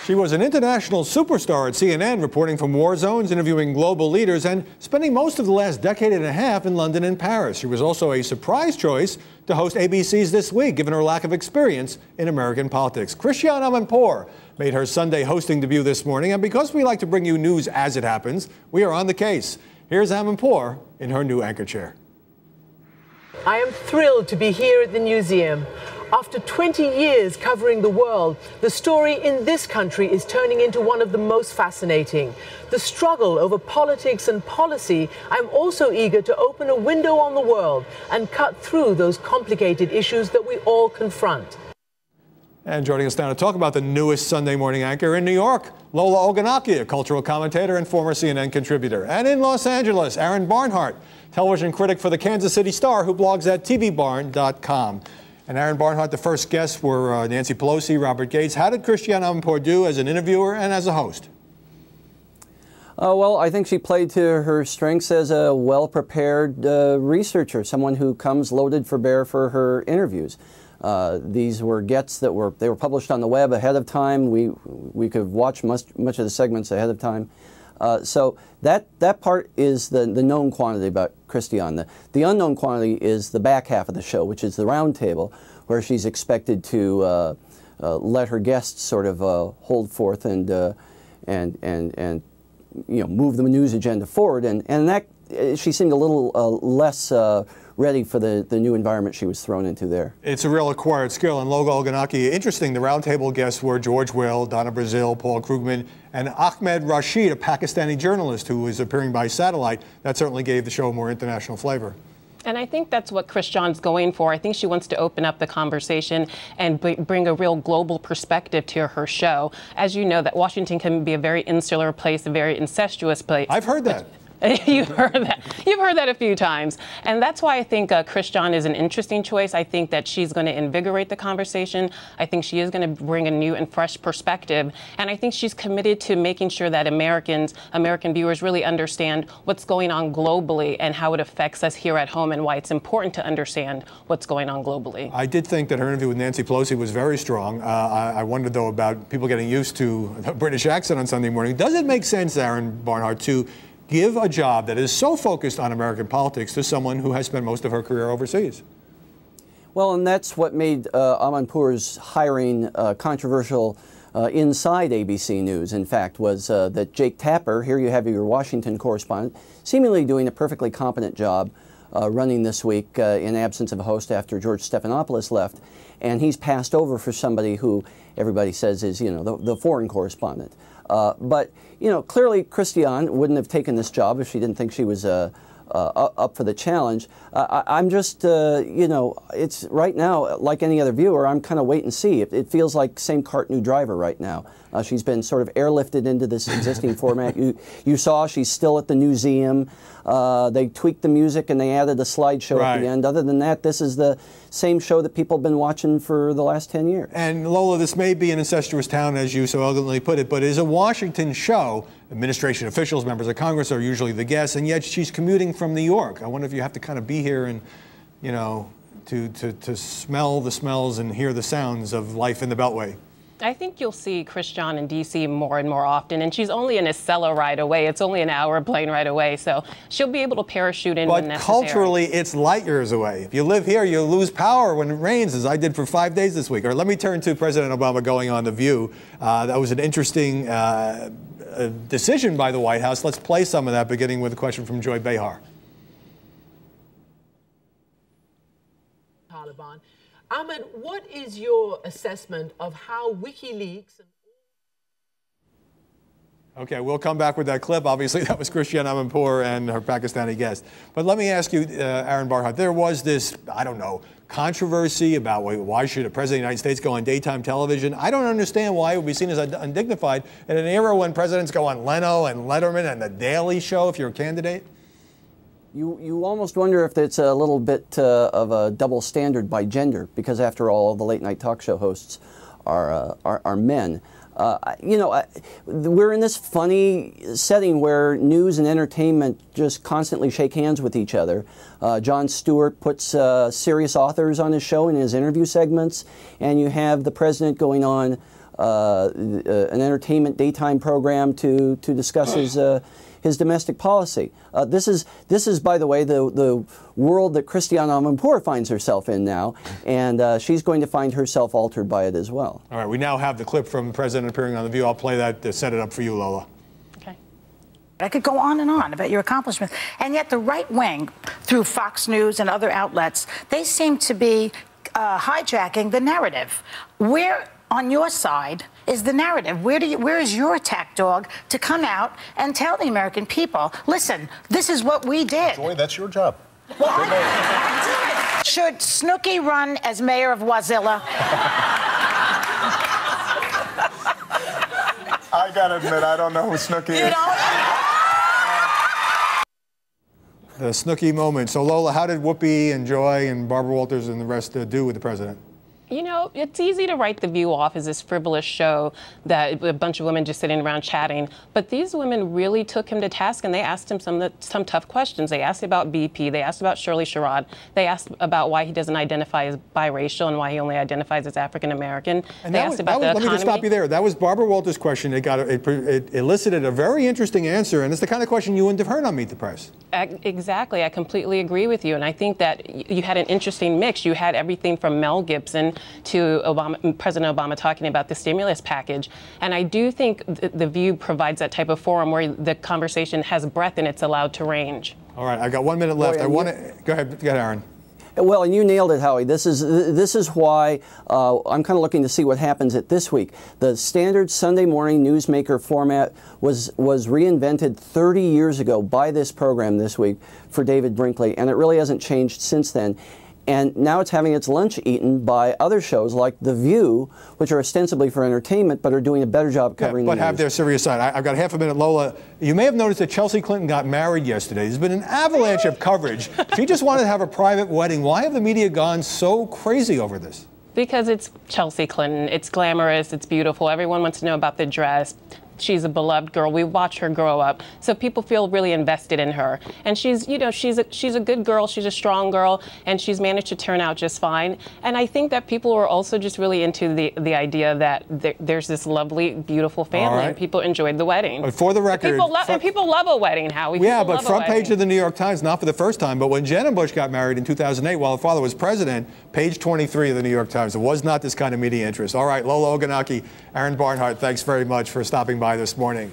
She was an international superstar at CNN, reporting from war zones, interviewing global leaders, and spending most of the last decade and a half in London and Paris. She was also a surprise choice to host ABC's This Week, given her lack of experience in American politics. Christiane Amanpour made her Sunday hosting debut this morning, and because we like to bring you news as it happens, we are on the case. Here's Amanpour in her new anchor chair. I am thrilled to be here at the museum. After 20 years covering the world, the story in this country is turning into one of the most fascinating. The struggle over politics and policy. I'm also eager to open a window on the world and cut through those complicated issues that we all confront. And joining us now to talk about the newest Sunday morning anchor in New York, Lola Ogunaki, a cultural commentator and former CNN contributor. And in Los Angeles, Aaron Barnhart, television critic for the Kansas City Star, who blogs at tvbarn.com. And Aaron Barnhart, the first guests were Nancy Pelosi, Robert Gates. How did Christiane Amanpour do as an interviewer and as a host? Well, I think she played to her strengths as a well-prepared researcher, someone who comes loaded for bear for her interviews. These were gets that were published on the web ahead of time. We could watch much of the segments ahead of time. So that part is the known quantity about Christiane. The unknown quantity is the back half of the show, which is the round table, where she's expected to let her guests sort of hold forth and move the news agenda forward. And that she seemed a little less ready for the new environment she was thrown into there. It's a real acquired skill. And Lola Ogunaki, interesting, the roundtable guests were George Will, Donna Brazil, Paul Krugman, and Ahmed Rashid, a Pakistani journalist who was appearing by satellite. That certainly gave the show more international flavor. And I think that's what Christiane's going for. I think she wants to open up the conversation and bring a real global perspective to her show. As you know, that Washington can be a very insular place, a very incestuous place. I've heard that. You've heard that. You've heard that a few times. And that's why I think Christiane is an interesting choice. I think that she's going to invigorate the conversation. I think she is going to bring a new and fresh perspective. And I think she's committed to making sure that American viewers really understand what's going on globally and how it affects us here at home and why it's important to understand what's going on globally. I did think that her interview with Nancy Pelosi was very strong. I wondered, though, about people getting used to the British accent on Sunday morning. Does it make sense, Aaron Barnhart, to give a job that is so focused on American politics to someone who has spent most of her career overseas? Well, and that's what made Amanpour's hiring controversial inside ABC News, in fact, was that Jake Tapper, here you have your Washington correspondent, seemingly doing a perfectly competent job running This Week in absence of a host after George Stephanopoulos left, and he's passed over for somebody who everybody says is, the foreign correspondent. But, clearly Christiane wouldn't have taken this job if she didn't think she was up for the challenge. I'm just, it's right now, like any other viewer, I'm kind of wait and see. It feels like same cart, new driver right now. She's been sort of airlifted into this existing format. You saw she's still at the museum. They tweaked the music and they added a slideshow at the end. Other than that, this is the same show that people have been watching for the last 10 years. And Lola, this may be an incestuous town, as you so elegantly put it, but it is a Washington show. Administration officials, members of Congress are usually the guests, and yet she's commuting from New York. I wonder if you have to kind of be here and, to smell the smells and hear the sounds of life in the Beltway. I think you'll see Christiane in D.C. more and more often, and she's only in Acela right away. It's only an hour plane right away, so she'll be able to parachute in when necessary. But culturally, it's light years away. If you live here, you lose power when it rains, as I did for 5 days this week. Or let me turn to President Obama going on The View. That was an interesting decision by the White House. Let's play some of that, beginning with a question from Joy Behar. Taliban. Ahmed, what is your assessment of how WikiLeaks... Okay, we'll come back with that clip. Obviously, that was Christiane Amanpour and her Pakistani guest. But let me ask you, Aaron Barnhart, there was this, controversy about why should a president of the United States go on daytime television. I don't understand why it would be seen as undignified in an era when presidents go on Leno and Letterman and The Daily Show if you're a candidate. You almost wonder if it's a little bit of a double standard by gender, because after all, the late night talk show hosts are men. We're in this funny setting where news and entertainment just constantly shake hands with each other. Jon Stewart puts serious authors on his show in his interview segments, and you have the president going on an entertainment daytime program to discuss his domestic policy. This is, by the way, the world that Christiane Amanpour finds herself in now, and she's going to find herself altered by it as well. All right, we now have the clip from the president appearing on The View. I'll play that to set it up for you, Lola. Okay. I could go on and on about your accomplishments, and yet the right wing, through Fox News and other outlets, they seem to be hijacking the narrative. Where on your side is the narrative? Where is your attack dog to come out and tell the American people, listen, this is what we did? Joy, that's your job. Well, I did. Should Snooki run as mayor of Wazilla? I gotta admit, I don't know who Snooki is. You don't? The Snooki moment. So, Lola, how did Whoopi and Joy and Barbara Walters and the rest do with the president? You know, it's easy to write The View off as this frivolous show that a bunch of women just sitting around chatting. But these women really took him to task, and they asked him some tough questions. They asked about BP. They asked about Shirley Sherrod. They asked about why he doesn't identify as biracial and why he only identifies as African American. They asked about the economy. Let me just stop you there. That was Barbara Walters' question. It elicited a very interesting answer, and it's the kind of question you wouldn't have heard on Meet the Press. Exactly. I completely agree with you. And I think that you had an interesting mix. You had everything from Mel Gibson to President Obama talking about the stimulus package. And I do think The View provides that type of forum where the conversation has breadth and it's allowed to range. All right. I got 1 minute left. Go ahead, Aaron. Well, and you nailed it, Howie. This is why I'm kind of looking to see what happens at this week. The standard Sunday morning newsmaker format was reinvented 30 years ago by this program this week for David Brinkley, and it really hasn't changed since then. And now it's having its lunch eaten by other shows like The View, which are ostensibly for entertainment, but are doing a better job covering the news. But have their serious side. I've got half a minute. Lola, you may have noticed that Chelsea Clinton got married yesterday. There's been an avalanche of coverage. She just wanted to have a private wedding. Why have the media gone so crazy over this? Because it's Chelsea Clinton. It's glamorous. It's beautiful. Everyone wants to know about the dress. She's a beloved girl. We watch her grow up, so people feel really invested in her. And she's a good girl. She's a strong girl, and she's managed to turn out just fine. And I think that people are also just really into the idea that there's this lovely, beautiful family, and people enjoyed the wedding. But for the record, people love a wedding, Howie. Yeah, but front page of the New York Times, not for the first time, but when Jen Bush got married in 2008, while her father was president, page 23 of the New York Times. It was not this kind of media interest. All right, Lola Ogunaki, Aaron Barnhart, thanks very much for stopping by this morning.